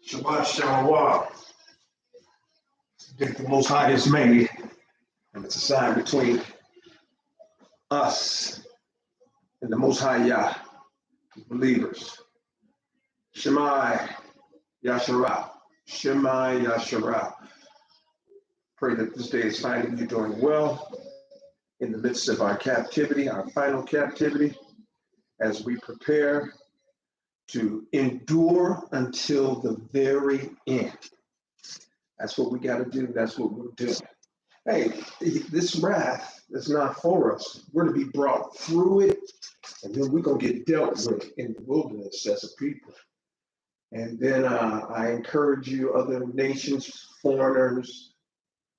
Shabbat Shalom. That the Most High is made, and it's a sign between us and the Most High Yah, believers. Shemai Yasharah. Shemai Yasharah. Pray that this day is finding you doing well in the midst of our captivity, our final captivity, as we prepare to endure until the very end. That's what we got to do. That's what we're doing. Hey, this wrath is not for us. We're to be brought through it, and then we're going to get dealt with in the wilderness as a people. And then I encourage you, other nations, foreigners,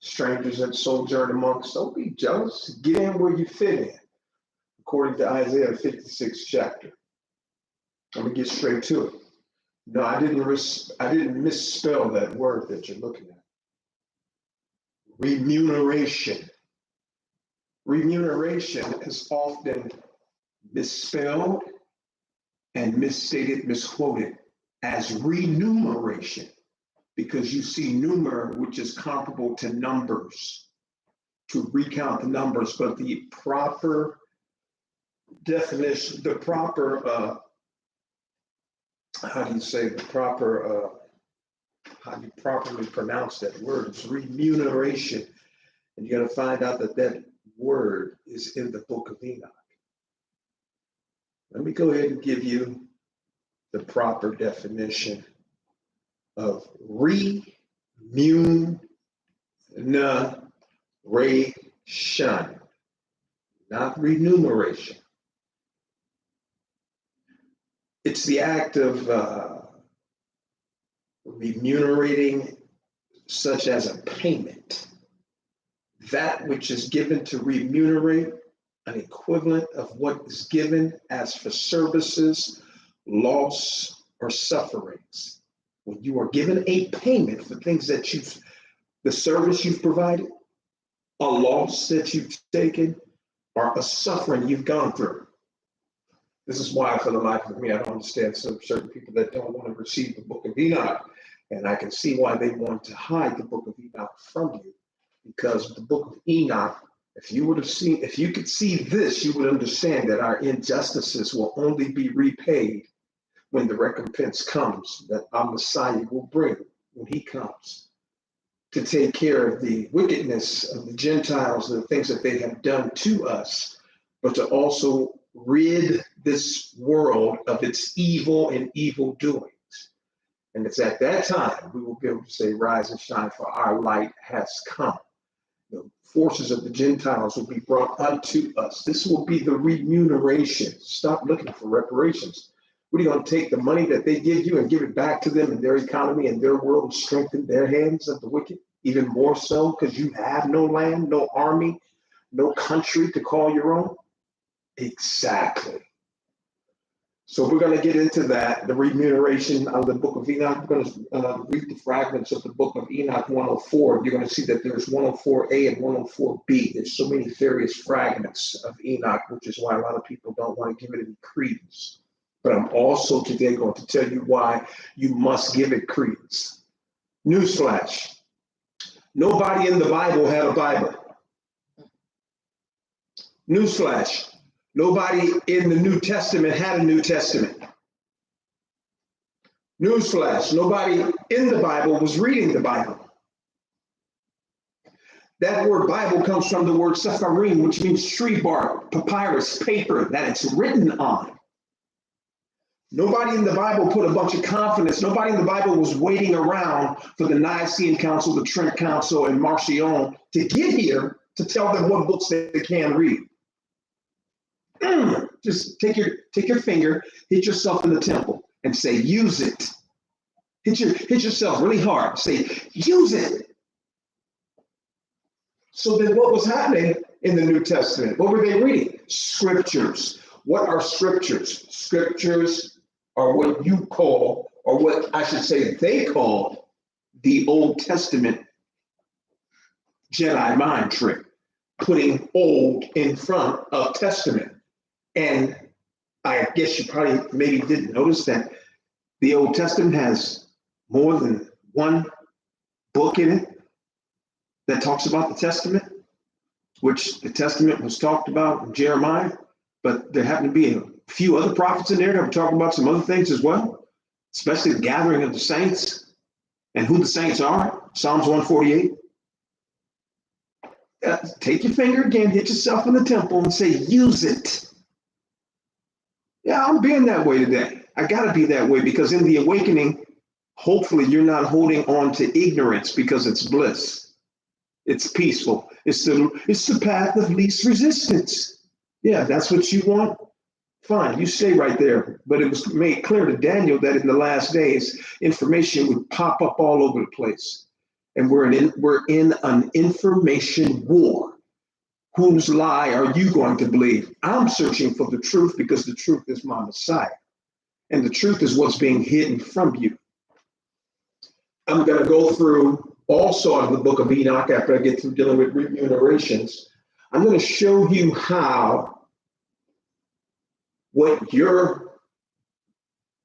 strangers that sojourn amongst, don't be jealous. Get in where you fit in, according to Isaiah 56 chapter. I'm going to get straight to it. No, I didn't misspell that word that you're looking at. Remuneration. Remuneration is often misspelled and misstated, misquoted as remuneration, because you see numer, which is comparable to numbers, to recount the numbers, but the proper definition, the proper how do you properly pronounce that word? It's remuneration. And you got to find out that that word is in the book of Enoch. Let me go ahead and give you the proper definition of remuneration, not remuneration. It's the act of remunerating, such as a payment. That which is given to remunerate, an equivalent of what is given as for services, loss, or sufferings. When you are given a payment for things that the service you've provided, a loss that you've taken, or a suffering you've gone through. This is why, for the life of me, I don't understand certain people that don't want to receive the book of Enoch. And I can see why they want to hide the book of Enoch from you. Because the book of Enoch, if you could see this, you would understand that our injustices will only be repaid when the recompense comes that our Messiah will bring when he comes to take care of the wickedness of the Gentiles and the things that they have done to us, but to also rid this world of its evil and evil doings. And it's at that time we will be able to say, rise and shine, for our light has come. The forces of the Gentiles will be brought unto us. This will be the remuneration. Stop looking for reparations. What are you going to take the money that they give you and give it back to them in their economy and their world and strengthen their hands of the wicked? Even more so because you have no land, no army, no country to call your own? Exactly. So we're going to get into that, the remuneration of the book of Enoch. We're going to read the fragments of the book of Enoch 104. You're going to see that there's 104A and 104B. There's so many various fragments of Enoch, which is why a lot of people don't want to give it any credence. But I'm also today going to tell you why you must give it credence. Newsflash. Nobody in the Bible had a Bible. Newsflash. Nobody in the New Testament had a New Testament. Newsflash, nobody in the Bible was reading the Bible. That word Bible comes from the word sepharim, which means tree bark, papyrus, paper that it's written on. Nobody in the Bible put a bunch of confidence. Nobody in the Bible was waiting around for the Nicene Council, the Trent Council, and Marcion to get here to tell them what books they can read. Just take your finger, hit yourself in the temple, and say, use it. Hit yourself really hard. Say, use it. So then what was happening in the New Testament? What were they reading? Scriptures. What are scriptures? Scriptures are what you call, or what I should say they call, the Old Testament Jedi mind trick, putting old in front of testament. And I guess you probably maybe didn't notice that the Old Testament has more than one book in it that talks about the Testament, which the Testament was talked about in Jeremiah, but there happen to be a few other prophets in there that were talking about some other things as well, especially the gathering of the saints and who the saints are. Psalms 148. Take your finger again, hit yourself in the temple and say, use it. Yeah, I'm being that way today. I got to be that way because in the awakening, hopefully you're not holding on to ignorance because it's bliss. It's peaceful. It's the path of least resistance. Yeah, that's what you want. Fine, you stay right there. But it was made clear to Daniel that in the last days, information would pop up all over the place. And we're in an information war. Whose lie are you going to believe? I'm searching for the truth because the truth is my Messiah. And the truth is what's being hidden from you. I'm going to go through also in the book of Enoch after I get through dealing with remunerations. I'm going to show you how the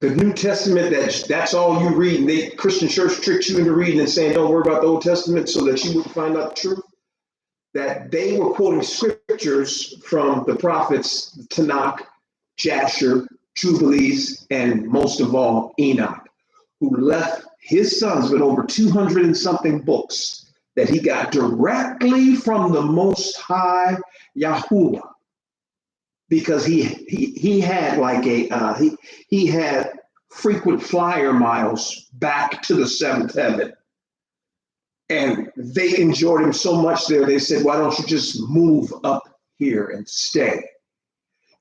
New Testament, that's all you read, and the Christian church tricks you into reading and saying, don't worry about the Old Testament so that you wouldn't find out the truth. That they were quoting scriptures from the prophets, Tanakh, Jasher, Jubilees, and most of all, Enoch, who left his sons with over 200 and something books that he got directly from the Most High Yahuwah. Because he had like he had frequent flyer miles back to the seventh heaven. And they enjoyed him so much there, they said, why don't you just move up here and stay?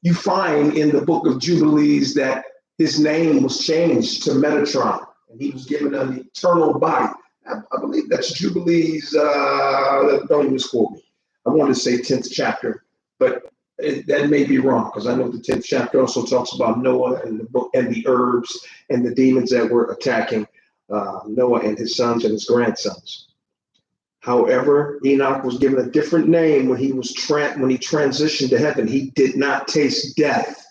You find in the book of Jubilees that his name was changed to Metatron, and he was given an eternal body. I believe that's Jubilees, don't even quote me. I wanted to say 10th chapter, but that may be wrong because I know the 10th chapter also talks about Noah and the book and the herbs and the demons that were attacking Noah and his sons and his grandsons. However, Enoch was given a different name when he transitioned to heaven. He did not taste death.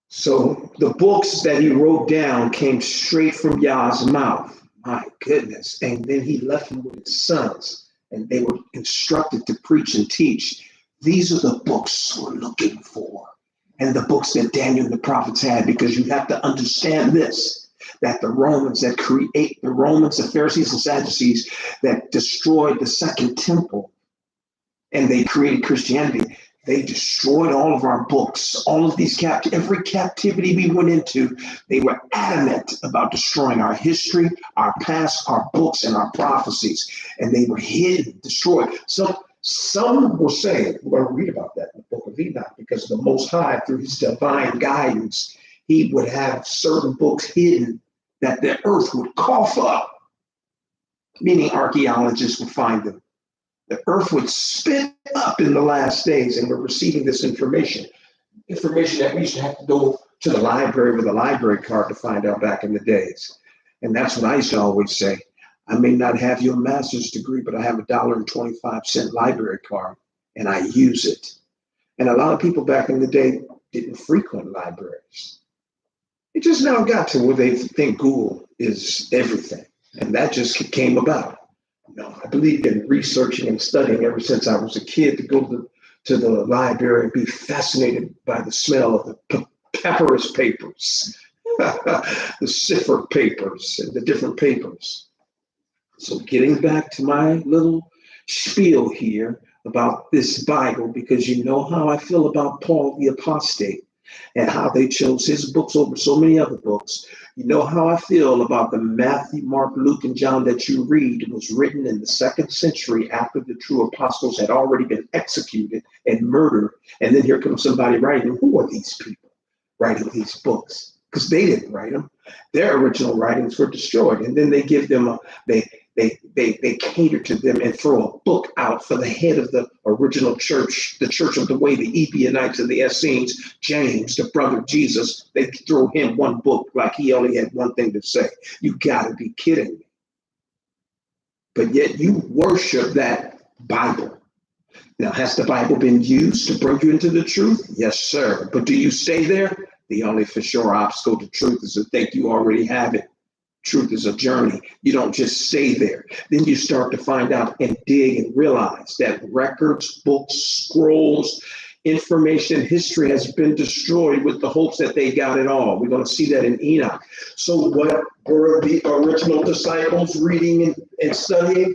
So the books that he wrote down came straight from Yah's mouth. My goodness. And then he left them with his sons, and they were instructed to preach and teach. These are the books we're looking for, and the books that Daniel and the prophets had, because you have to understand this, that the Romans, the Pharisees and Sadducees that destroyed the second temple, and they created Christianity, they destroyed all of our books, all of these every captivity we went into, they were adamant about destroying our history, our past, our books, and our prophecies, and they were hidden, destroyed. So some will say, we're going to read about that in the book of Enoch, because the Most High, through his divine guidance, he would have certain books hidden that the earth would cough up, meaning archaeologists would find them. The earth would spit up in the last days, and we're receiving this information that we used to have to go to the library with a library card to find out back in the days. And that's what I used to always say. I may not have your master's degree, but I have $1.25 library card, and I use it. And a lot of people back in the day didn't frequent libraries. It just now got to where they think Google is everything, and that just came about. I believed in researching and studying ever since I was a kid, to go to the library and be fascinated by the smell of the papyrus papers, the cipher papers, and the different papers. So getting back to my little spiel here about this Bible, because you know how I feel about Paul the Apostate and how they chose his books over so many other books. You know how I feel about the Matthew, Mark, Luke, and John that you read. It was written in the 2nd century after the true apostles had already been executed and murdered. And then here comes somebody writing. Who are these people writing these books? Because they didn't write them. Their original writings were destroyed. And then they give them they cater to them and throw a book out for the head of the original church, the church of the way, the Ebionites and the Essenes, James, the brother of Jesus. They throw him one book like he only had one thing to say. You gotta be kidding me. But yet you worship that Bible. Now, has the Bible been used to bring you into the truth? Yes, sir. But do you stay there? The only for sure obstacle to truth is to think you already have it. Truth is a journey. You don't just stay there. Then you start to find out and dig and realize that records, books, scrolls, information, history has been destroyed with the hopes that they got it all. We're going to see that in Enoch. So what were the original disciples reading and studying?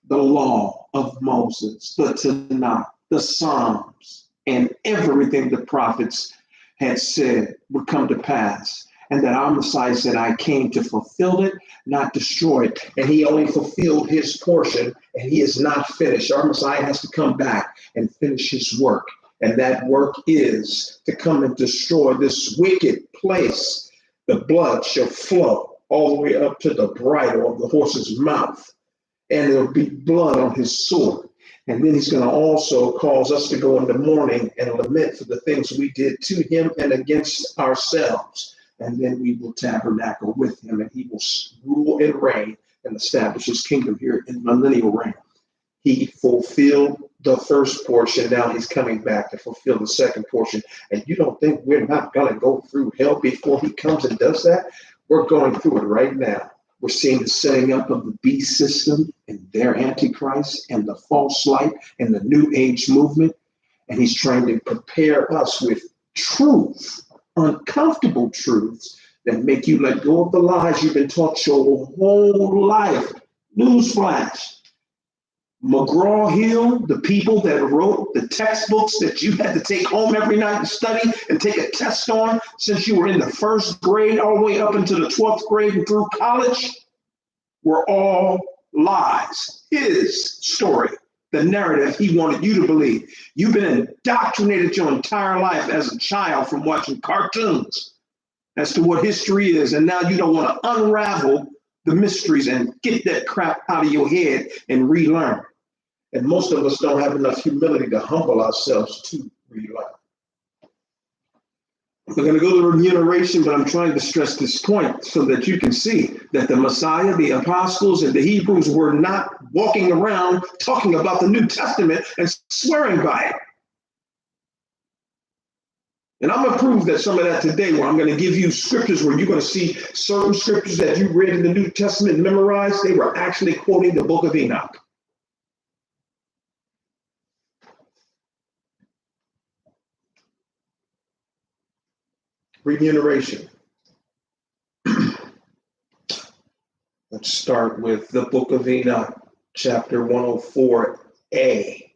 The law of Moses, the Tanakh, the Psalms, and everything the prophets had said would come to pass. And that our Messiah said, I came to fulfill it, not destroy it. And he only fulfilled his portion, and he is not finished. Our Messiah has to come back and finish his work. And that work is to come and destroy this wicked place. The blood shall flow all the way up to the bridle of the horse's mouth, and there'll be blood on his sword. And then he's going to also cause us to go into mourning and lament for the things we did to him and against ourselves. And then we will tabernacle with him, and he will rule and reign and establish his kingdom here in millennial reign. He fulfilled the first portion. Now he's coming back to fulfill the second portion. And you don't think we're not going to go through hell before he comes and does that? We're going through it right now. We're seeing the setting up of the beast system and their antichrist and the false light and the new age movement. And he's trying to prepare us with truth, uncomfortable truths that make you let go of the lies you've been taught your whole life. Newsflash. McGraw-Hill, the people that wrote the textbooks that you had to take home every night and study and take a test on since you were in the first grade all the way up into the 12th grade and through college, were all lies. His story, the narrative he wanted you to believe. You've been indoctrinated your entire life as a child from watching cartoons as to what history is, and now you don't want to unravel the mysteries and get that crap out of your head and relearn. And most of us don't have enough humility to humble ourselves to relearn. We're going to go to remuneration, but I'm trying to stress this point so that you can see that the Messiah, the apostles, and the Hebrews were not walking around talking about the New Testament and swearing by it. And I'm going to prove that some of that today, where I'm going to give you scriptures where you're going to see certain scriptures that you read in the New Testament memorized. They were actually quoting the book of Enoch. Remuneration. Let's start with the book of Enoch, chapter 104a.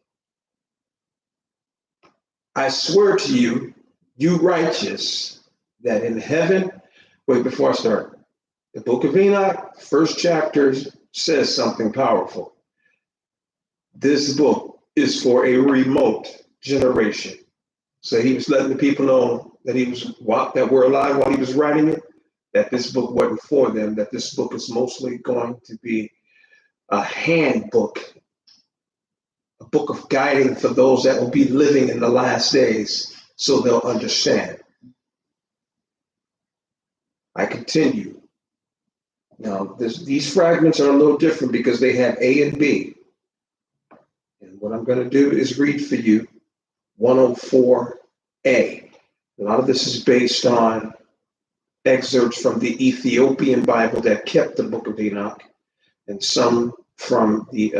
I swear to you, you righteous, that in heaven, wait, before I start, the book of Enoch, first chapter says something powerful. This book is for a remote generation. So he was letting the people know that were alive while he was writing it, that this book wasn't for them, that this book is mostly going to be a handbook, a book of guiding for those that will be living in the last days so they'll understand. I continue. Now, these fragments are a little different because they have A and B. And what I'm going to do is read for you 104a. A lot of this is based on excerpts from the Ethiopian Bible that kept the book of Enoch, and some from the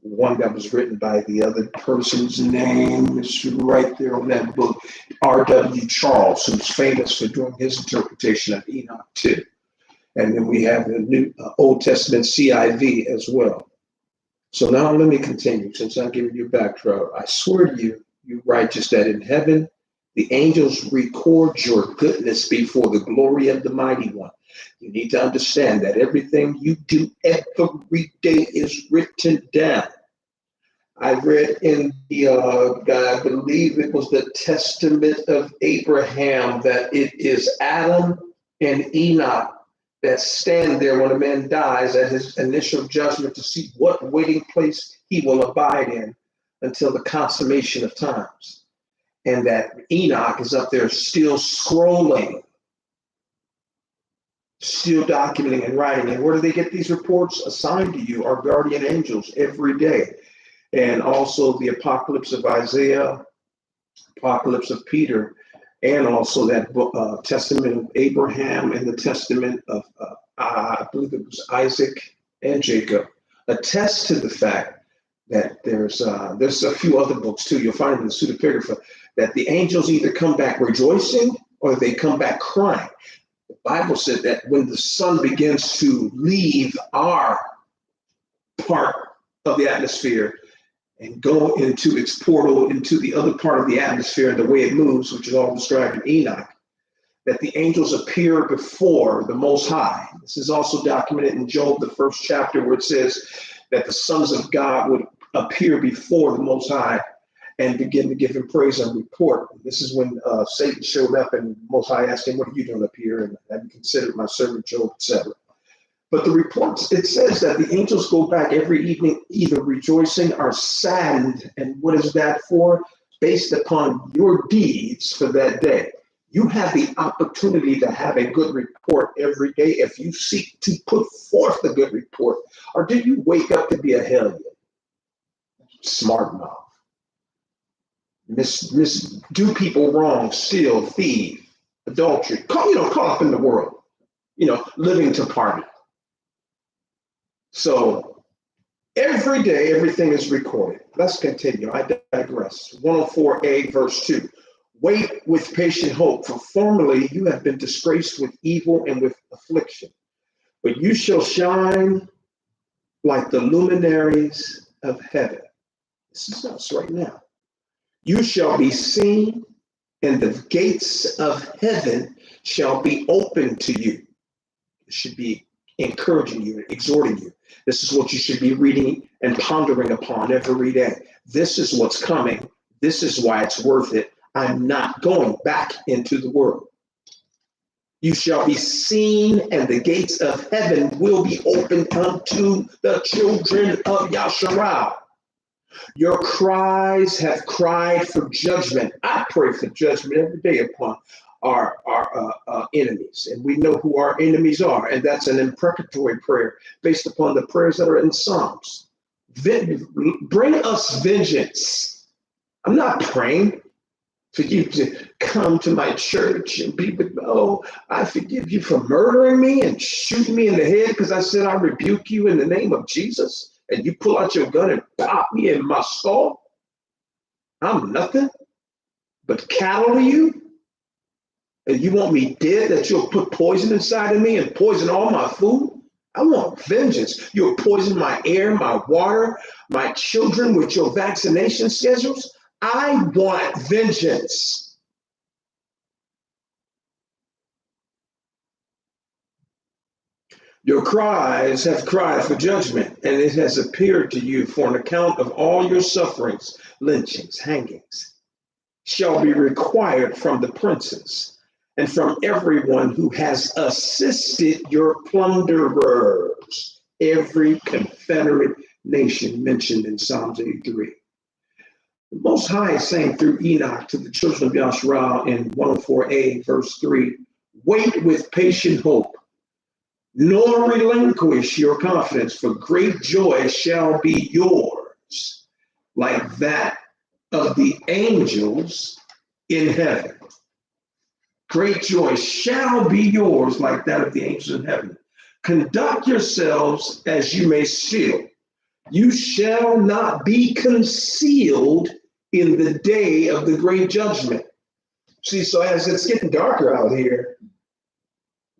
one that was written by the other person's name is right there on that book, R.W. Charles, who's famous for doing his interpretation of Enoch too. And then we have the New Old Testament CIV as well. So now let me continue, since I'm giving you a backdrop. I swear to you, you righteous, that in heaven the angels record your goodness before the glory of the Mighty One. You need to understand that everything you do every day is written down. I read in the, I believe it was the Testament of Abraham, that it is Adam and Enoch that stand there when a man dies at his initial judgment to see what waiting place he will abide in until the consummation of times. And that Enoch is up there still scrolling, still documenting and writing. And where do they get these reports assigned to you? Our guardian angels every day. And also the Apocalypse of Isaiah, Apocalypse of Peter, and also that book, Testament of Abraham and the Testament of I believe it was Isaac and Jacob, attest to the fact that there's a few other books too. You'll find in the pseudepigrapha that the angels either come back rejoicing or they come back crying. The Bible said that when the sun begins to leave our part of the atmosphere and go into its portal into the other part of the atmosphere and the way it moves, which is all described in Enoch, that the angels appear before the Most High. This is also documented in Job, the first chapter, where it says that the sons of God would appear before the Most High and begin to give him praise and report. This is when Satan showed up and the Most High asked him, "What are you doing up here? And have you considered my servant Job," etc. But the reports, it says that the angels go back every evening either rejoicing or saddened. And what is that for? Based upon your deeds for that day. You have the opportunity to have a good report every day if you seek to put forth a good report. Or do you wake up to be a hellion? Smart mouth. Do people wrong, steal, thieve, adultery, caught up in the world, living to party. So every day, everything is recorded. Let's continue. I digress. 104a, verse 2. Wait with patient hope, for formerly you have been disgraced with evil and with affliction. But you shall shine like the luminaries of heaven. This is us right now. You shall be seen, and the gates of heaven shall be open to you. It should be encouraging you, exhorting you. This is what you should be reading and pondering upon every day. This is what's coming. This is why it's worth it. I'm not going back into the world. You shall be seen, and the gates of heaven will be opened unto the children of Yasharal. Your cries have cried for judgment. I pray for judgment every day upon our enemies. And we know who our enemies are. And that's an imprecatory prayer based upon the prayers that are in Psalms. Bring us vengeance. I'm not praying for you to come to my church and be with me. Oh, I forgive you for murdering me and shooting me in the head because I said I rebuke you in the name of Jesus. And you pull out your gun and pop me in my skull. I'm nothing but cattle to you. And you want me dead, that you'll put poison inside of me and poison all my food? I want vengeance. You'll poison my air, my water, my children with your vaccination schedules. I want vengeance. Your cries have cried for judgment, and it has appeared to you for an account of all your sufferings, lynchings, hangings, shall be required from the princes and from everyone who has assisted your plunderers, every confederate nation mentioned in Psalms 83. The Most High is saying through Enoch to the children of Yasharal in 104a, verse 3, wait with patient hope, nor relinquish your confidence, for great joy shall be yours, like that of the angels in heaven. Great joy shall be yours, like that of the angels in heaven. Conduct yourselves as you may still. You shall not be concealed in the day of the great judgment. See, so as it's getting darker out here,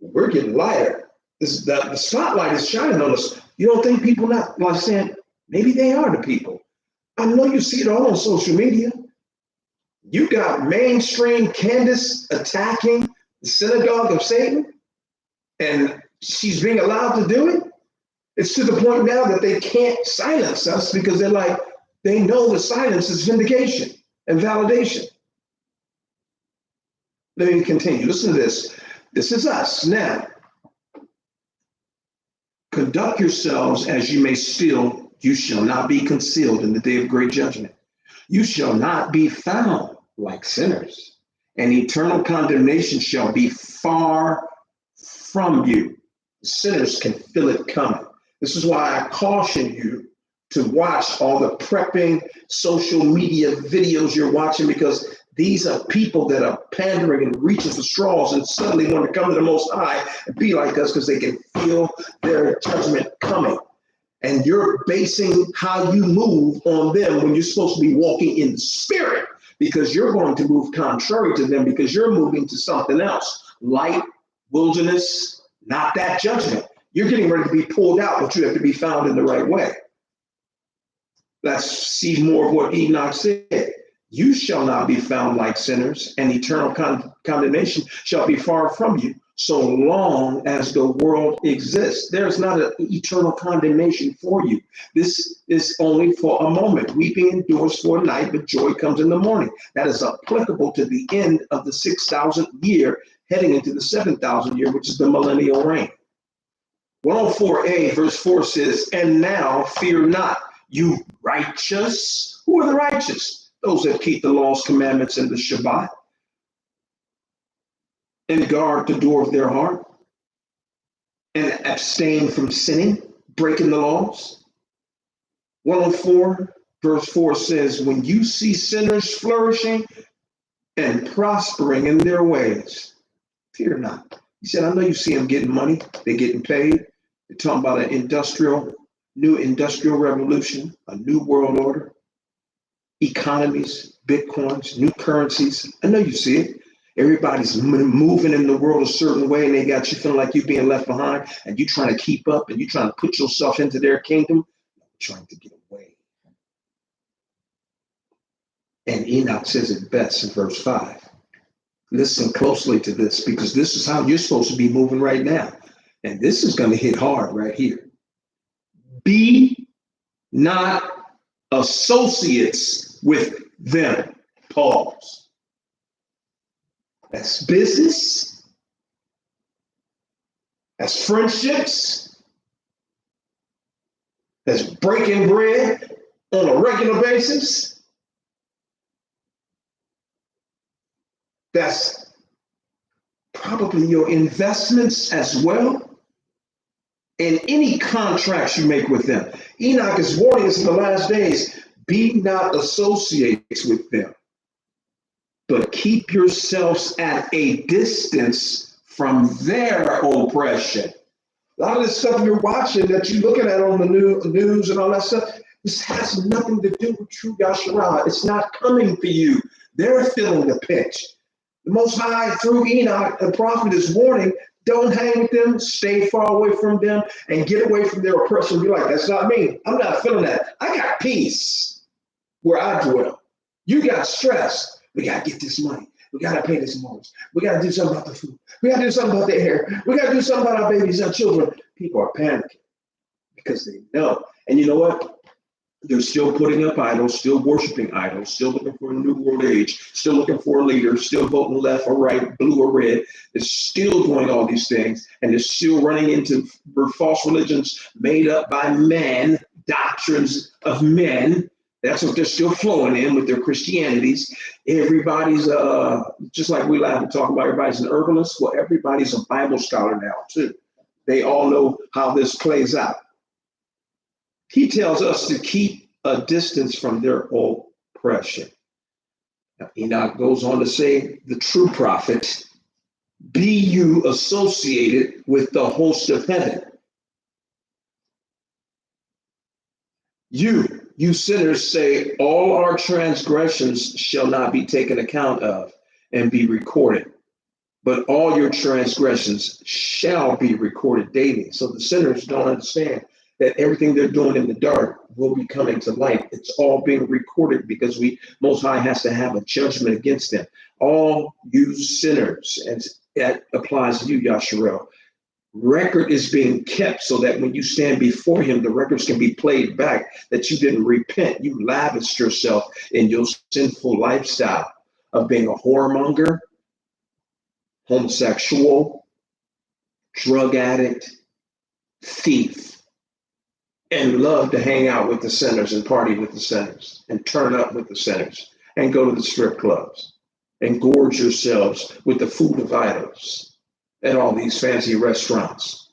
we're getting lighter. The spotlight is shining on us. You don't think people not like saying, maybe they are the people. I know you see it all on social media. You got mainstream Candace attacking the synagogue of Satan, and she's being allowed to do it. It's to the point now that they can't silence us because they know the silence is vindication and validation. Let me continue. Listen to this. This is us now. Conduct yourselves as you may still. You shall not be concealed in the day of great judgment. You shall not be found like sinners, and eternal condemnation shall be far from you. Sinners can feel it coming. This is why I caution you to watch all the prepping social media videos you're watching, because These are people that are pandering and reaching for straws and suddenly want to come to the Most High and be like us because they can feel their judgment coming. And you're basing how you move on them when you're supposed to be walking in the spirit, because you're going to move contrary to them because you're moving to something else. Light, wilderness, not that judgment. You're getting ready to be pulled out, but you have to be found in the right way. Let's see more of what Enoch said. You shall not be found like sinners, and eternal condemnation shall be far from you, so long as the world exists. There's not an eternal condemnation for you. This is only for a moment. Weeping endures for a night, but joy comes in the morning. That is applicable to the end of the 6,000th year, heading into the 7,000th year, which is the millennial reign. 104a, verse 4 says, and now fear not, you righteous. Who are the righteous? Those that keep the laws, commandments, and the Shabbat, and guard the door of their heart, and abstain from sinning, breaking the laws. 104, verse 4 says, when you see sinners flourishing and prospering in their ways, fear not. He said, I know you see them getting money, they're getting paid. They're talking about an new industrial revolution, a new world order, economies, bitcoins, new currencies. I know you see it. Everybody's moving in the world a certain way, and they got you feeling like you're being left behind, and you're trying to keep up, and you're trying to put yourself into their kingdom, trying to get away. And Enoch says it best in verse 5. Listen closely to this, because this is how you're supposed to be moving right now. And this is going to hit hard right here. Be not associates with them. Pause. That's business. That's friendships. That's breaking bread on a regular basis. That's probably your investments as well. And any contracts you make with them. Enoch is warning us in the last days, be not associates with them, but keep yourselves at a distance from their oppression. A lot of this stuff you're watching that you're looking at on the news and all that stuff, this has nothing to do with true Yasharah. It's not coming for you. They're feeling the pinch. The Most High, through Enoch, the prophet, is warning, don't hang with them, stay far away from them, and get away from their oppression. Be like, that's not me. I'm not feeling that. I got peace where I dwell. You got stress. We got to get this money. We got to pay this mortgage. We got to do something about the food. We got to do something about their hair. We got to do something about our babies and children. People are panicking because they know. And you know what? They're still putting up idols, still worshiping idols, still looking for a new world age, still looking for a leader, still voting left or right, blue or red. They're still doing all these things, and they're still running into false religions made up by men, doctrines of men. That's what they're still flowing in with their Christianities. Everybody's, just like we like to talk about, everybody's an herbalist. Well, everybody's a Bible scholar now, too. They all know how this plays out. He tells us to keep a distance from their oppression. Now, Enoch goes on to say, the true prophet, be you associated with the host of heaven. You sinners say, all our transgressions shall not be taken account of and be recorded, but all your transgressions shall be recorded daily. So the sinners don't understand that everything they're doing in the dark will be coming to light. It's all being recorded because Most High has to have a judgment against them. All you sinners, and that applies to you, Yasharel. Record is being kept so that when you stand before him, the records can be played back, that you didn't repent. You lavished yourself in your sinful lifestyle of being a whoremonger, homosexual, drug addict, thief, and love to hang out with the sinners and party with the sinners and turn up with the sinners and go to the strip clubs and gorge yourselves with the food of idols at all these fancy restaurants.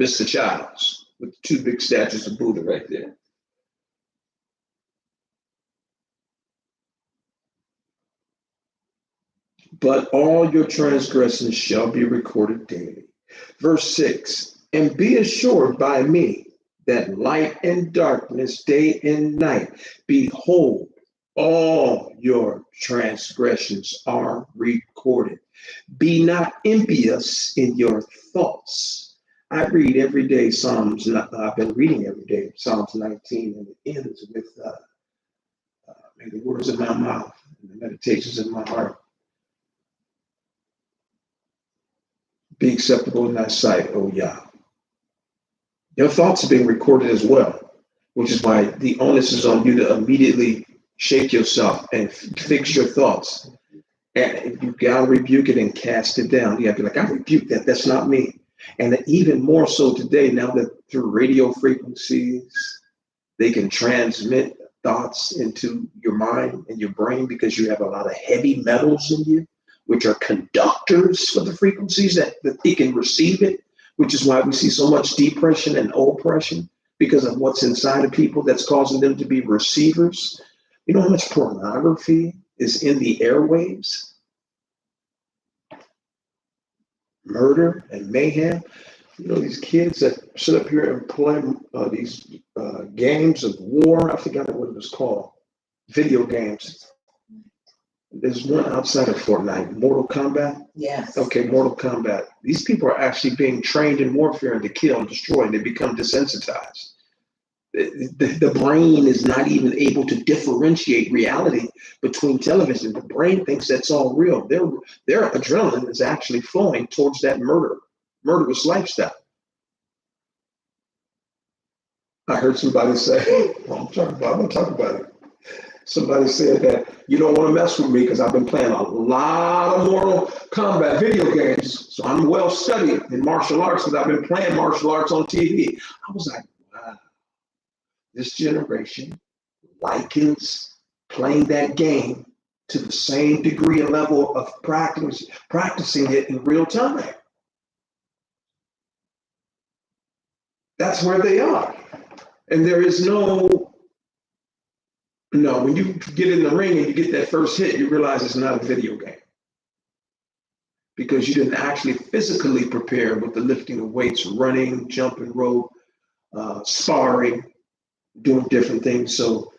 Mr. Childs with the two big statues of Buddha right there. but all your transgressions shall be recorded daily. Verse 6, and be assured by me that light and darkness, day and night, behold, all your transgressions are recorded. Be not impious in your thoughts. I read every day Psalms, I've been reading every day Psalms 19, and it ends with, may the words of my mouth and the meditations of my heart be acceptable in thy sight, O Yah. Your thoughts are being recorded as well, which is why the onus is on you to immediately shake yourself and fix your thoughts. And if you gotta rebuke it and cast it down, you have to be like, I rebuke that. That's not me. And even more so today, now that through radio frequencies, they can transmit thoughts into your mind and your brain because you have a lot of heavy metals in you, which are conductors for the frequencies that it can receive it, which is why we see so much depression and oppression because of what's inside of people that's causing them to be receivers. You know how much pornography is in the airwaves? Murder and mayhem. You know, these kids that sit up here and play these games of war. I forgot what it was called. Video games. There's one outside of Fortnite, Mortal Kombat. Yes. Okay, Mortal Kombat. These people are actually being trained in warfare and to kill and destroy, and they become desensitized. The brain is not even able to differentiate reality between television. The brain thinks that's all real. Their adrenaline is actually flowing towards that murderous lifestyle. I heard somebody say, I'm gonna talk about it. Somebody said that you don't want to mess with me because I've been playing a lot of Mortal Kombat video games. So I'm well studied in martial arts because I've been playing martial arts on TV. I was like, wow, this generation likens playing that game to the same degree and level of practicing it in real time. That's where they are. And there is when you get in the ring and you get that first hit, you realize it's not a video game. Because you didn't actually physically prepare with the lifting of weights, running, jumping rope, sparring, doing different things. So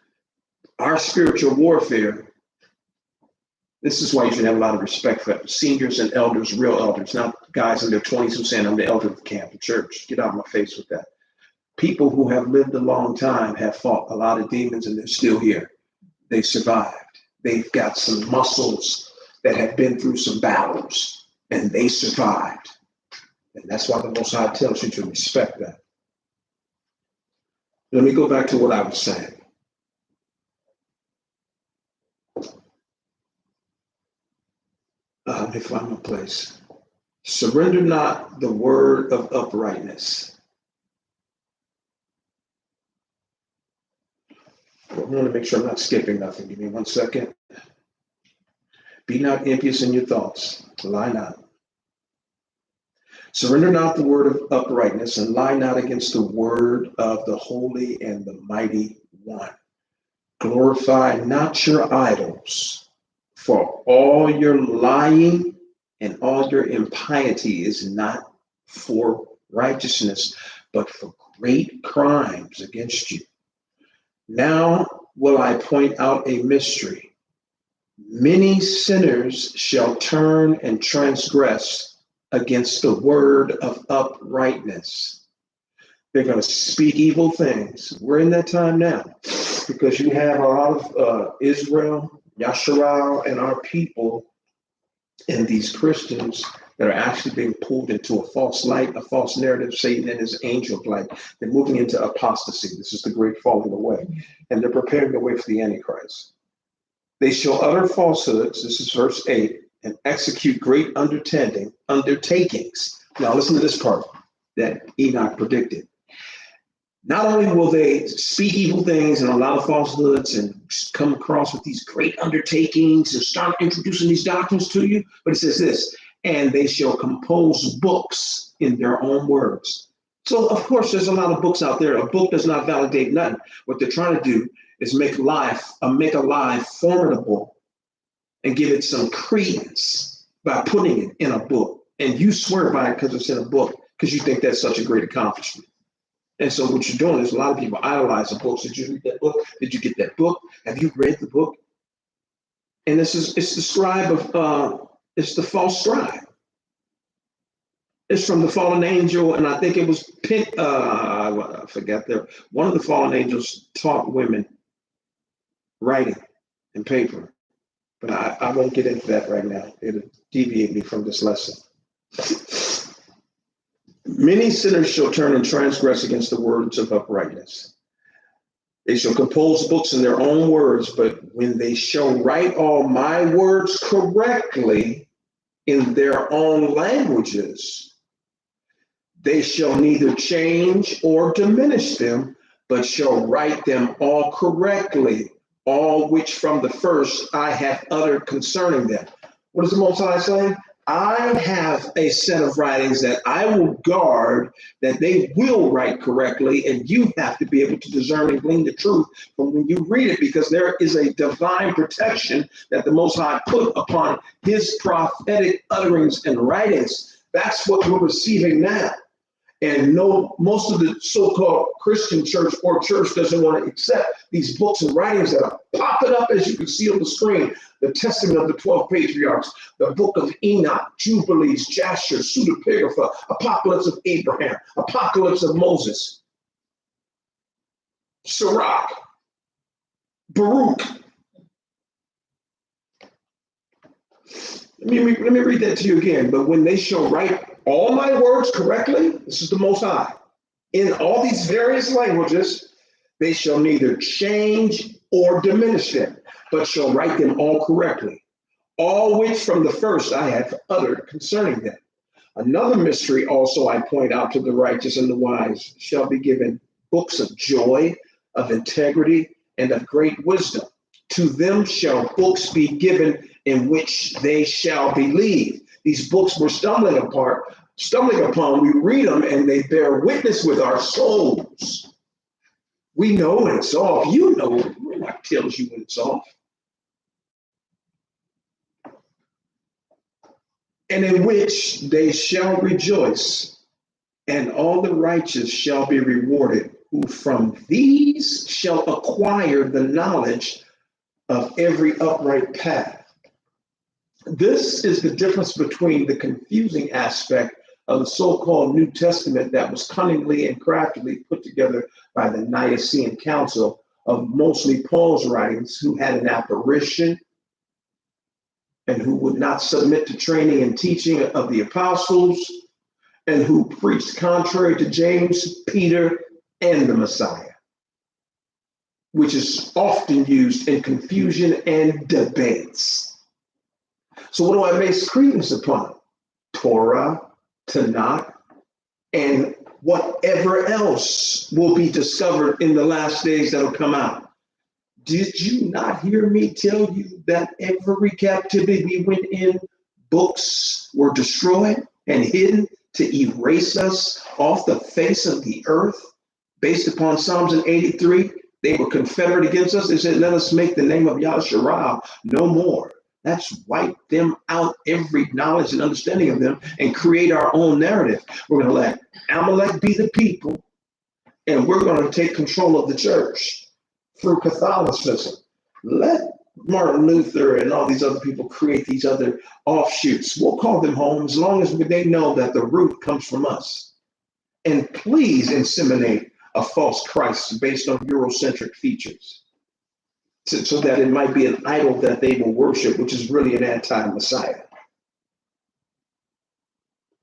our spiritual warfare, this is why you should have a lot of respect for seniors and elders, real elders, not guys in their 20s who saying, I'm the elder of the camp, the church. Get out of my face with that. People who have lived a long time have fought a lot of demons and they're still here. They survived. They've got some muscles that have been through some battles and they survived. And that's why the Most High tells you to respect that. Let me go back to what I was saying. Let me find my place. Surrender not the word of uprightness. I want to make sure I'm not skipping nothing. Give me 1 second. Be not impious in your thoughts. Lie not. Surrender not the word of uprightness and lie not against the word of the holy and the mighty one. Glorify not your idols, for all your lying and all your impiety is not for righteousness, but for great crimes against you. Now will I point out a mystery. Many sinners shall turn and transgress against the word of uprightness. They're going to speak evil things. We're in that time now because you have a lot of Israel, Yasharal, and our people and these Christians that are actually being pulled into a false light, a false narrative, Satan and his angel light. They're moving into apostasy. This is the great falling away. And they're preparing the way for the Antichrist. They shall utter falsehoods, this is verse 8, and execute great undertakings. Now listen to this part that Enoch predicted. Not only will they speak evil things and a lot of falsehoods and come across with these great undertakings and start introducing these doctrines to you, but it says this, and they shall compose books in their own words. So, of course, there's a lot of books out there. A book does not validate nothing. What they're trying to do is make a lie formidable and give it some credence. by putting it in a book. And you swear by it because it's in a book, because you think that's such a great accomplishment. And so what you're doing is a lot of people idolize the books. Did you read that book? Did you get that book? Have you read the book? And it's the scribe of, it's the false scribe. It's from the fallen angel, and I think it was I forgot there. One of the fallen angels taught women writing and paper, but I won't get into that right now. It'll deviate me from this lesson. Many sinners shall turn and transgress against the words of uprightness. They shall compose books in their own words, but when they shall write all my words correctly in their own languages, they shall neither change or diminish them, but shall write them all correctly, all which from the first I have uttered concerning them. What is the Most High saying? I have a set of writings that I will guard, that they will write correctly, and you have to be able to discern and glean the truth from when you read it, because there is a divine protection that the Most High put upon his prophetic utterings and writings. That's what we're receiving now. And no, most of the so-called Christian church or church doesn't want to accept these books and writings that are popping up, as you can see on the screen. The Testament of the 12 Patriarchs, the Book of Enoch, Jubilees, Jasher, Pseudepigrapha, Apocalypse of Abraham, Apocalypse of Moses, Sirach, Baruch. Let me read that to you again. But when they shall write all my words correctly, this is the Most High, in all these various languages, they shall neither change or diminish them, but shall write them all correctly, all which from the first I have uttered concerning them. Another mystery also I point out to the righteous and the wise shall be given books of joy, of integrity, and of great wisdom. To them shall books be given in which they shall believe. These books we're stumbling upon, we read them and they bear witness with our souls. We know when it's off. You know, we're not telling you when it's off. And in which they shall rejoice, and all the righteous shall be rewarded, who from these shall acquire the knowledge of every upright path. This is the difference between the confusing aspect of the so-called New Testament that was cunningly and craftily put together by the Nicene Council of mostly Paul's writings, who had an apparition and who would not submit to training and teaching of the apostles, and who preached contrary to James, Peter, and the Messiah, which is often used in confusion and debates. So what do I base credence upon? Torah, Tanakh, and whatever else will be discovered in the last days that'll come out. Did you not hear me tell you that every captivity we went in, books were destroyed and hidden to erase us off the face of the earth? Based upon Psalms 83, they were confederate against us. They said, let us make the name of Yahshua no more. Let's wipe them out, every knowledge and understanding of them, and create our own narrative. We're going to let Amalek be the people, and we're going to take control of the church through Catholicism. Let Martin Luther and all these other people create these other offshoots. We'll call them home as long as they know that the root comes from us. And please inseminate a false Christ based on Eurocentric features, so that it might be an idol that they will worship, which is really an anti-Messiah.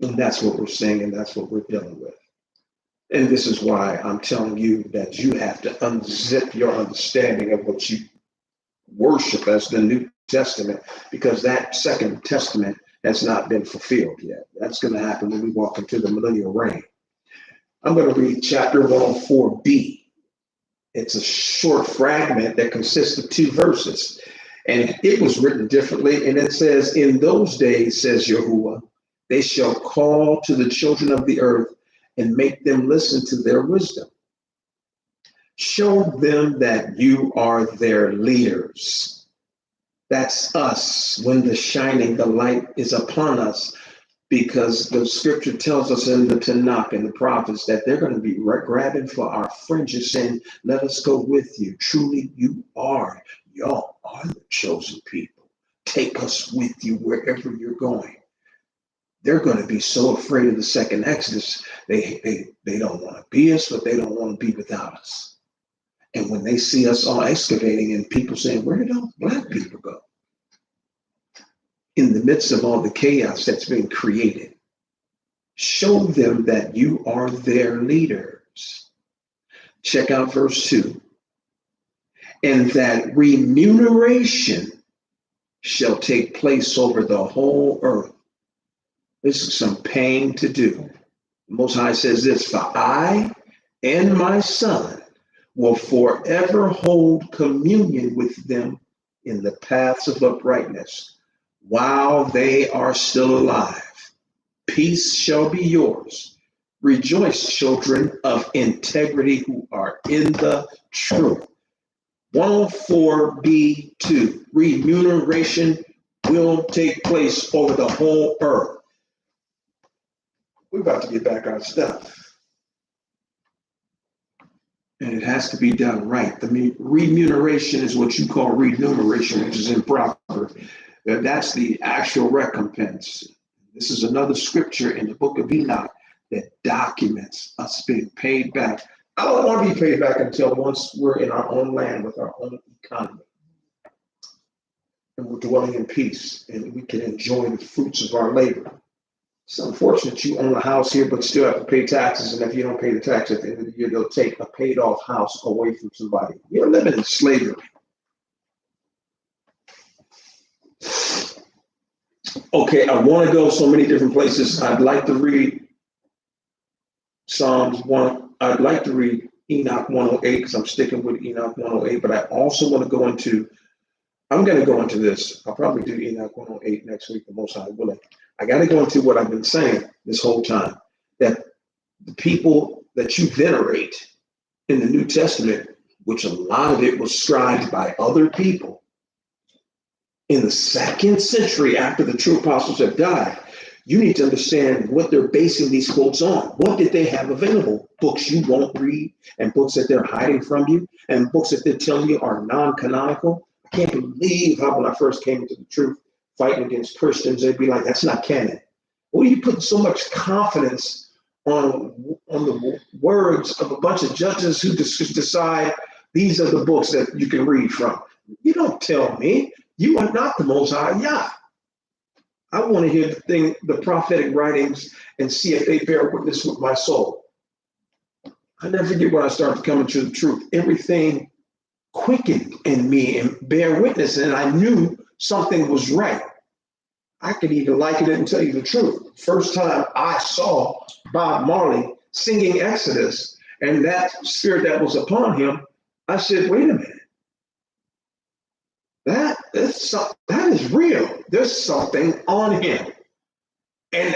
And that's what we're seeing, and that's what we're dealing with. And this is why I'm telling you that you have to unzip your understanding of what you worship as the New Testament, because that Second Testament has not been fulfilled yet. That's going to happen when we walk into the millennial reign. I'm going to read chapter 104b. It's a short fragment that consists of 2 verses, and it was written differently. And it says, in those days, says Yahuwah, they shall call to the children of the earth and make them listen to their wisdom. Show them that you are their leaders. That's us when the light is upon us, because the scripture tells us in the Tanakh and the prophets that they're going to be grabbing for our fringes, saying, let us go with you. Truly, y'all are the chosen people. Take us with you wherever you're going. They're going to be so afraid of the second Exodus. They don't want to be us, but they don't want to be without us. And when they see us all excavating and people saying, where did all black people go? In the midst of all the chaos that's been created, show them that you are their leaders. Check out verse 2. And that remuneration shall take place over the whole earth. This is some pain to do. The Most High says this, for I and my son will forever hold communion with them in the paths of uprightness while they are still alive. Peace shall be yours. Rejoice, children of integrity who are in the truth. 104b2, remuneration will take place over the whole earth. We're about to get back our stuff. And it has to be done right. The remuneration is what you call remuneration, which is improper. That's the actual recompense. This is another scripture in the book of Enoch that documents us being paid back. I don't want to be paid back until once we're in our own land with our own economy. And we're dwelling in peace and we can enjoy the fruits of our labor. It's unfortunate you own a house here, but still have to pay taxes. And if you don't pay the tax at the end of the year, they'll take a paid off house away from somebody. You're living in slavery. Okay, I want to go so many different places. I'd like to read Psalms 1. I'd like to read Enoch 108 because I'm sticking with Enoch 108, but I also want to go into, I'm going to go into this. I'll probably do Enoch 108 next week, the Most High willing. I got to go into what I've been saying this whole time, that the people that you venerate in the New Testament, which a lot of it was scribed by other people in the 2nd century after the true apostles have died, you need to understand what they're basing these quotes on. What did they have available? Books you won't read, and books that they're hiding from you, and books that they're telling you are non-canonical. I can't believe how when I first came into the truth, fighting against Christians, they'd be like, that's not canon. What are you putting so much confidence on the words of a bunch of judges who decide these are the books that you can read from? You don't tell me. You are not the Most High Yah. I want to hear the prophetic writings and see if they bear witness with my soul. I never forget when I started coming to the truth. Everything quickened in me and bear witness, and I knew something was right. I could even liken it and tell you the truth. First time I saw Bob Marley singing Exodus and that spirit that was upon him, I said, wait a minute. That is real. There's something on him. And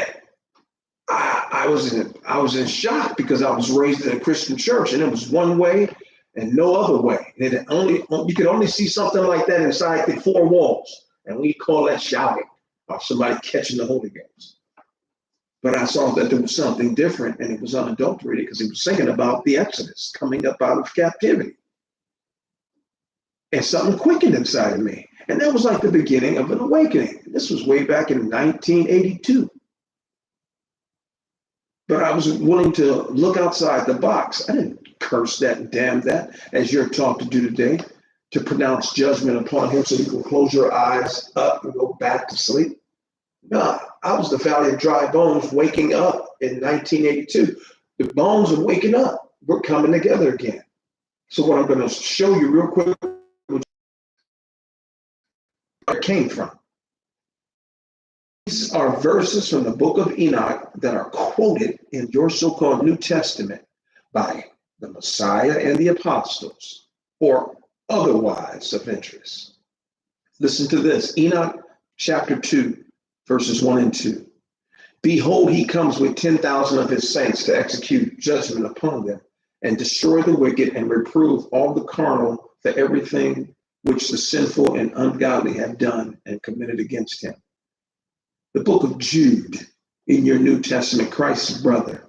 I was in shock because I was raised in a Christian church and it was one way and no other way. You could only see something like that inside the 4 walls. And we call that shouting or somebody catching the Holy Ghost. But I saw that there was something different and it was unadulterated because he was singing about the Exodus coming up out of captivity. And something quickened inside of me. And that was like the beginning of an awakening. This was way back in 1982. But I was willing to look outside the box. I didn't curse that and damn that, as you're taught to do today, to pronounce judgment upon him so you can close your eyes up and go back to sleep. No, I was the Valley of Dry Bones waking up in 1982. The bones are waking up. We're coming together again. So what I'm going to show you real quick, where it came from. These are verses from the book of Enoch that are quoted in your so-called New Testament by the Messiah and the apostles, or otherwise of interest. Listen to this, Enoch chapter 2, verses 1 and 2. Behold, he comes with 10,000 of his saints to execute judgment upon them and destroy the wicked and reprove all the carnal for everything which the sinful and ungodly have done and committed against him. The book of Jude in your New Testament, Christ's brother,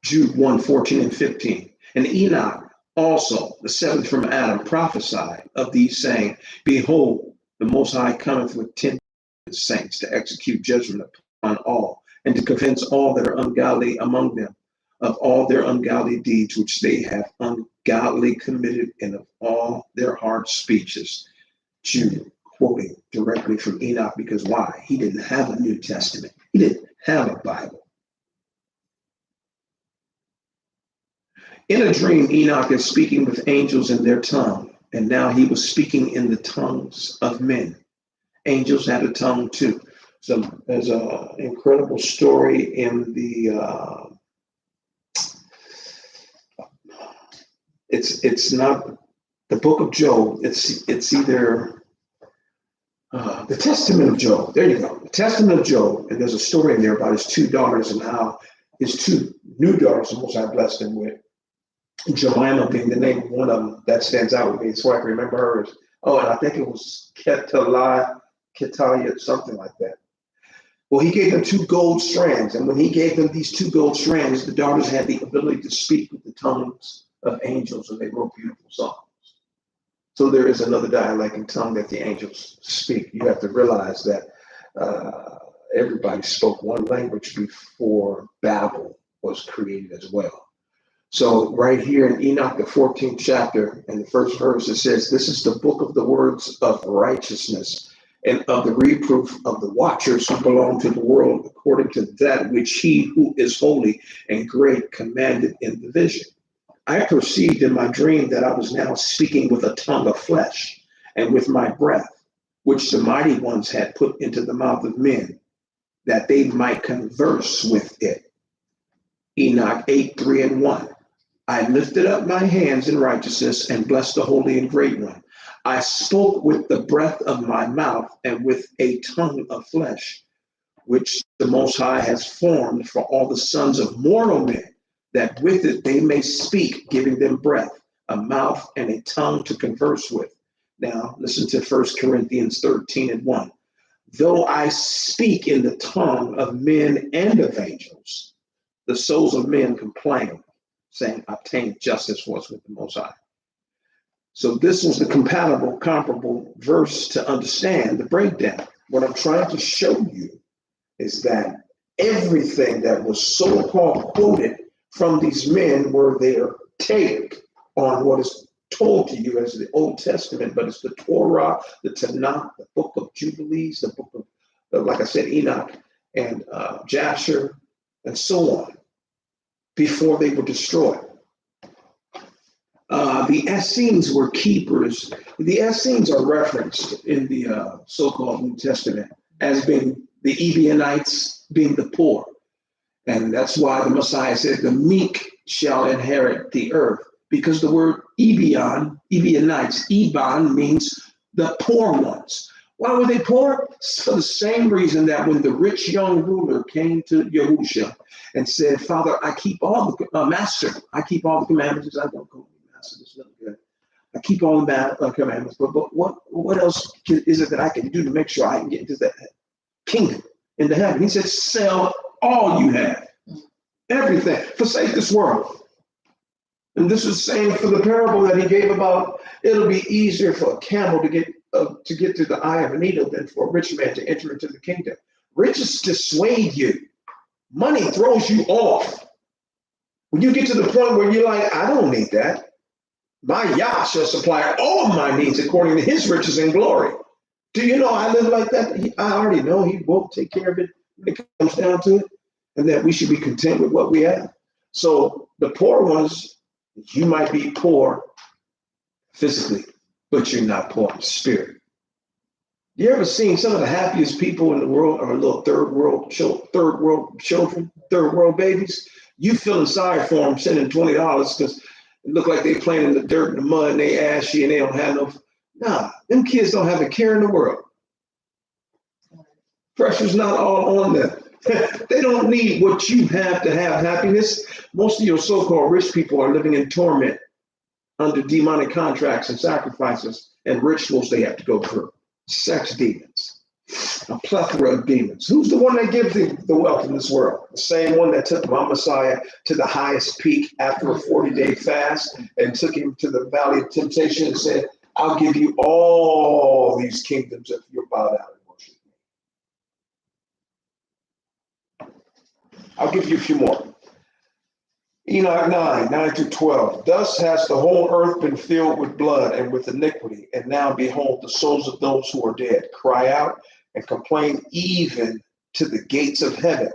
Jude 1:14 and 15. And Enoch also, the seventh from Adam, prophesied of these, saying, Behold, the Most High cometh with 10 saints to execute judgment upon all, and to convince all that are ungodly among them of all their ungodly deeds which they have ungodly committed, and of all their hard speeches. Jude quoting directly from Enoch, because why? He didn't have a New Testament. He didn't have a Bible. In a dream, Enoch is speaking with angels in their tongue, and now he was speaking in the tongues of men. Angels had a tongue too. So there's an incredible story in the it's not the book of Job. It's either the Testament of Job. There you go, the Testament of Job. And there's a story in there about his two daughters and how his two new daughters, the Most High blessed him with, Joanna being the name of one of them that stands out with me, so I can remember hers. Oh, and I think it was Ketalia, something like that. Well, he gave them 2 gold strands, and when he gave them these 2 gold strands, the daughters had the ability to speak with the tongues of angels, and they wrote beautiful songs. So there is another dialect and tongue that the angels speak. You have to realize that everybody spoke one language before Babel was created as well. So right here in Enoch, the 14th chapter and the first verse, it says, this is the book of the words of righteousness and of the reproof of the watchers who belong to the world, according to that which he who is holy and great commanded in the vision. I perceived in my dream that I was now speaking with a tongue of flesh and with my breath, which the mighty ones had put into the mouth of men, that they might converse with it. Enoch 8:3 and 1. I lifted up my hands in righteousness and blessed the Holy and Great One. I spoke with the breath of my mouth and with a tongue of flesh, which the Most High has formed for all the sons of mortal men, that with it they may speak, giving them breath, a mouth, and a tongue to converse with. Now, listen to 1 Corinthians 13 and 1. Though I speak in the tongue of men and of angels, the souls of men complain, saying, obtain justice for us with the Most High. So this was the comparable verse to understand the breakdown. What I'm trying to show you is that everything that was so-called quoted from these men were their take on what is told to you as the Old Testament, but it's the Torah, the Tanakh, the book of Jubilees, the book of, like I said, Enoch and Jasher, and so on, before they were destroyed. The Essenes were keepers. The Essenes are referenced in the so-called New Testament as being the Ebionites, being the poor. And that's why the Messiah said, the meek shall inherit the earth, because the word Ebionites, Eban means the poor ones. Why were they poor? For the same reason that when the rich young ruler came to Yahusha and said, Father, I keep all the, Master, I keep all the commandments. I don't go, Master, this is not good. I keep all the commandments, but what else is it that I can do to make sure I can get into that kingdom, into heaven? He said, sell all you have, everything, forsake this world. And this is saying for the parable that he gave about, it'll be easier for a camel to get to the eye of a needle than for a rich man to enter into the kingdom. Riches dissuade you. Money throws you off. When you get to the point where you're like, I don't need that. My Yah shall supply all of my needs according to his riches and glory. Do you know I live like that? I already know he will take care of it when it comes down to it, and that we should be content with what we have. So the poor ones, you might be poor physically, but you're not poor in spirit. You ever seen some of the happiest people in the world are little third world children, third world babies? You feeling sorry for them, sending $20 because it look like they playing in the dirt and the mud and they ashy and they don't have no. Nah, them kids don't have a care in the world. Pressure's not all on them. They don't need what you have to have happiness. Most of your so-called rich people are living in torment under demonic contracts and sacrifices and rituals they have to go through. Sex demons, a plethora of demons. Who's the one that gives the wealth in this world? The same one that took my Messiah to the highest peak after a 40-day fast and took him to the valley of temptation and said, I'll give you all these kingdoms if you bow down and worship me. I'll give you a few more. Enoch 9 through 12. Thus has the whole earth been filled with blood and with iniquity. And now behold, the souls of those who are dead cry out and complain even to the gates of heaven.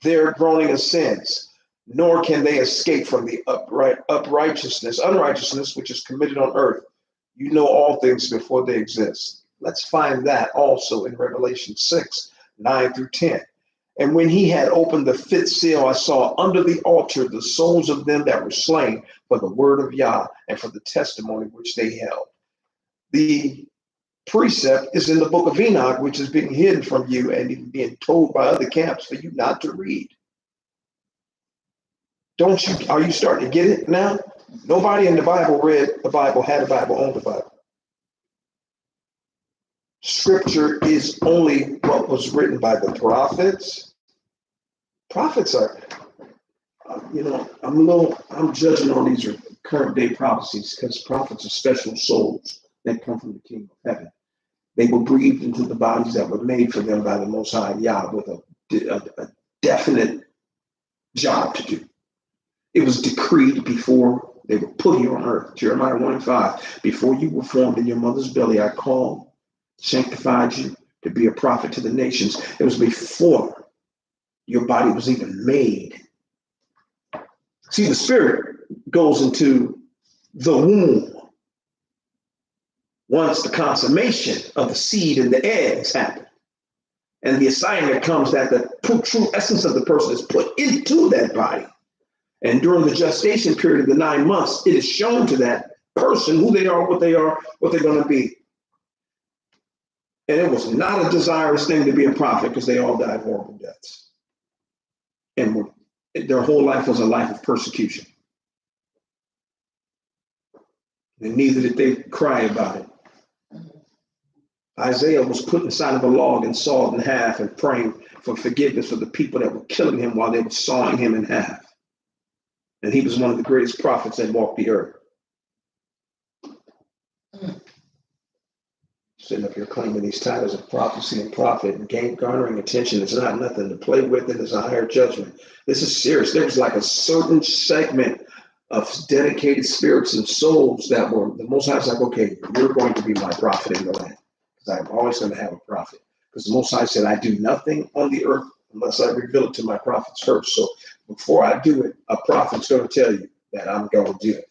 Their groaning ascends, nor can they escape from the unrighteousness which is committed on earth. You know all things before they exist. Let's find that also in Revelation 6, 9 through 10. And when he had opened the fifth seal, I saw under the altar the souls of them that were slain for the word of Yah and for the testimony which they held. The precept is in the book of Enoch, which is being hidden from you and even being told by other camps for you not to read. Are you starting to get it now? Nobody in the Bible read the Bible, had a Bible, owned the Bible. Scripture is only what was written by the prophets. Prophets are, I'm judging on these current day prophecies because prophets are special souls that come from the kingdom of heaven. They were breathed into the bodies that were made for them by the Most High Yah with a definite job to do. It was decreed before they were put here on earth. Jeremiah 1:5. Before you were formed in your mother's belly, I called, sanctified you to be a prophet to the nations. It was before your body was even made. See, the spirit goes into the womb once the consummation of the seed and the eggs happen. And the assignment comes that the true essence of the person is put into that body. And during the gestation period of the 9 months, it is shown to that person who they are, what they're going to be. And it was not a desirous thing to be a prophet because they all died horrible deaths. And their whole life was a life of persecution. And neither did they cry about it. Isaiah was put inside of a log and sawed in half and praying for forgiveness for the people that were killing him while they were sawing him in half. And he was one of the greatest prophets that walked the earth. Sitting up here claiming these titles of prophecy and prophet and garnering attention is not nothing to play with, and it's a higher judgment. This is serious. There was like a certain segment of dedicated spirits and souls that were, the Most High was like, okay, you're going to be my prophet in the land. Because I'm always going to have a prophet. Because the Most High said, I do nothing on the earth unless I reveal it to my prophets first. So before I do it, a prophet's going to tell you that I'm going to do it.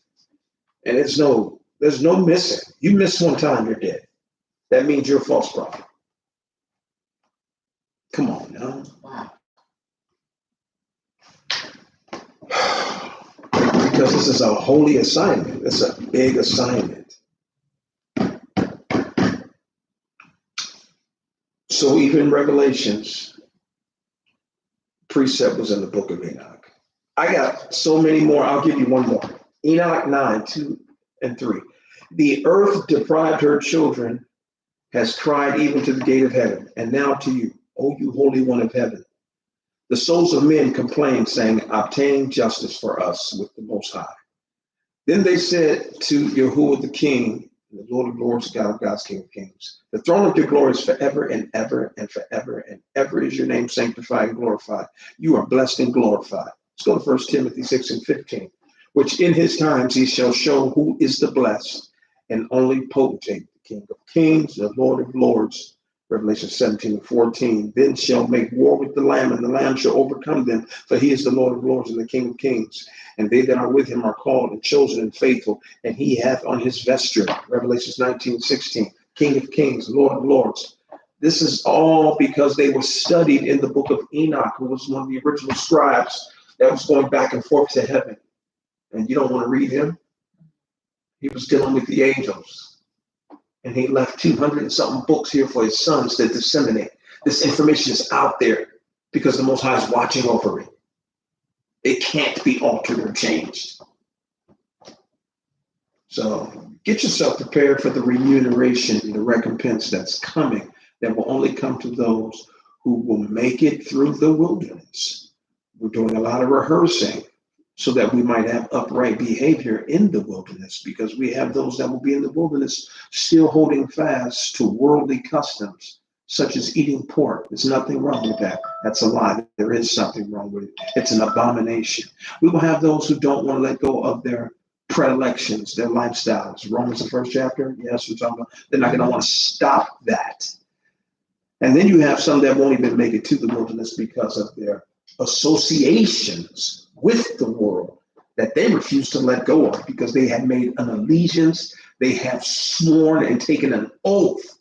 And there's no missing. You miss one time, you're dead. That means you're a false prophet. Come on now. Wow. Because this is a holy assignment. It's a big assignment. So even in Revelations, precept was in the book of Enoch. I got so many more. I'll give you one more. Enoch 9, 2 and 3. The earth deprived her children, has cried even to the gate of heaven. And now to you, O you Holy One of heaven. The souls of men complain, saying, obtain justice for us with the Most High. Then they said to Yahuwah the King, the Lord of Lords, God of gods, King of kings, the throne of your glory is forever and ever and forever and ever is your name sanctified and glorified. You are blessed and glorified. Let's go to 1 Timothy 6 and 15. Which in his times he shall show who is the blessed and only potentate, the King of kings, the Lord of lords. Revelation 17 and 14. Then shall make war with the Lamb, and the Lamb shall overcome them, for he is the Lord of lords and the King of kings. And they that are with him are called and chosen and faithful, and he hath on his vesture, Revelation 19 and 16, King of kings, Lord of lords. This is all because they were studied in the book of Enoch, who was one of the original scribes that was going back and forth to heaven. And you don't want to read him? He was dealing with the angels. And he left 200 and something books here for his sons to disseminate. This information is out there because the Most High is watching over it. It can't be altered or changed. So get yourself prepared for the remuneration, the recompense that's coming, that will only come to those who will make it through the wilderness. We're doing a lot of rehearsing so that we might have upright behavior in the wilderness, because we have those that will be in the wilderness still holding fast to worldly customs, such as eating pork. There's nothing wrong with that. That's a lie. There is something wrong with it. It's an abomination. We will have those who don't want to let go of their predilections, their lifestyles. Romans, the first chapter. Yes, we're talking about. They're not going to want to stop that. And then you have some that won't even make it to the wilderness because of their associations with the world that they refuse to let go of, because they have made an allegiance. They have sworn and taken an oath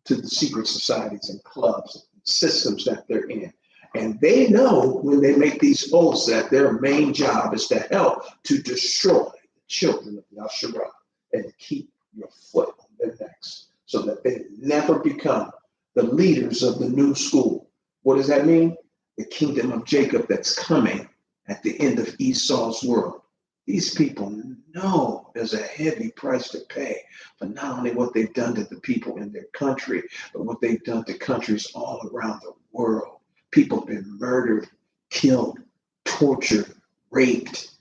to the secret societies and clubs and systems that they're in. And they know when they make these oaths that their main job is to help to destroy the children of Yahshua and to keep your foot on their necks so that they never become the leaders of the new school. What does that mean? The kingdom of Jacob that's coming at the end of Esau's world. These people know there's a heavy price to pay for not only what they've done to the people in their country, but what they've done to countries all around the world. People have been murdered, killed, tortured, raped.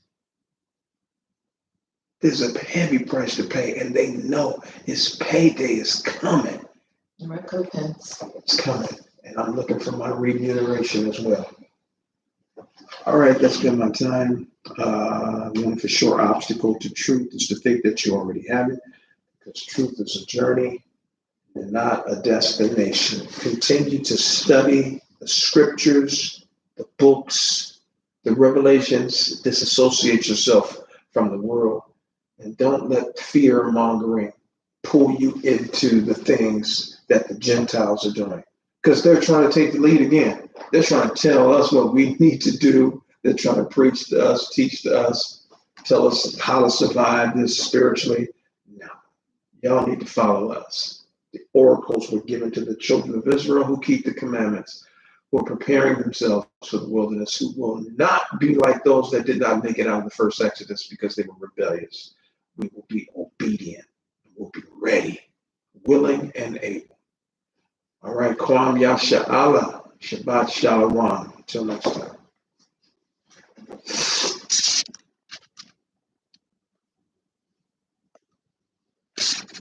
There's a heavy price to pay, and they know his payday is coming. Recompense. It's coming, and I'm looking for my remuneration as well. All right, that's been my time. One for sure obstacle to truth is to think that you already have it, because truth is a journey and not a destination. Continue to study the scriptures, the books, the revelations. Disassociate yourself from the world, and don't let fear mongering pull you into the things that the Gentiles are doing, because they're trying to take the lead again. They're trying to tell us what we need to do. They're trying to preach to us, teach to us, tell us how to survive this spiritually. No, y'all need to follow us. The oracles were given to the children of Israel who keep the commandments, who are preparing themselves for the wilderness, who will not be like those that did not make it out of the first Exodus because they were rebellious. We will be obedient. We'll be ready, willing, and able. All right, Kwam Yasha Allah. Shabbat Shalom. Until next time.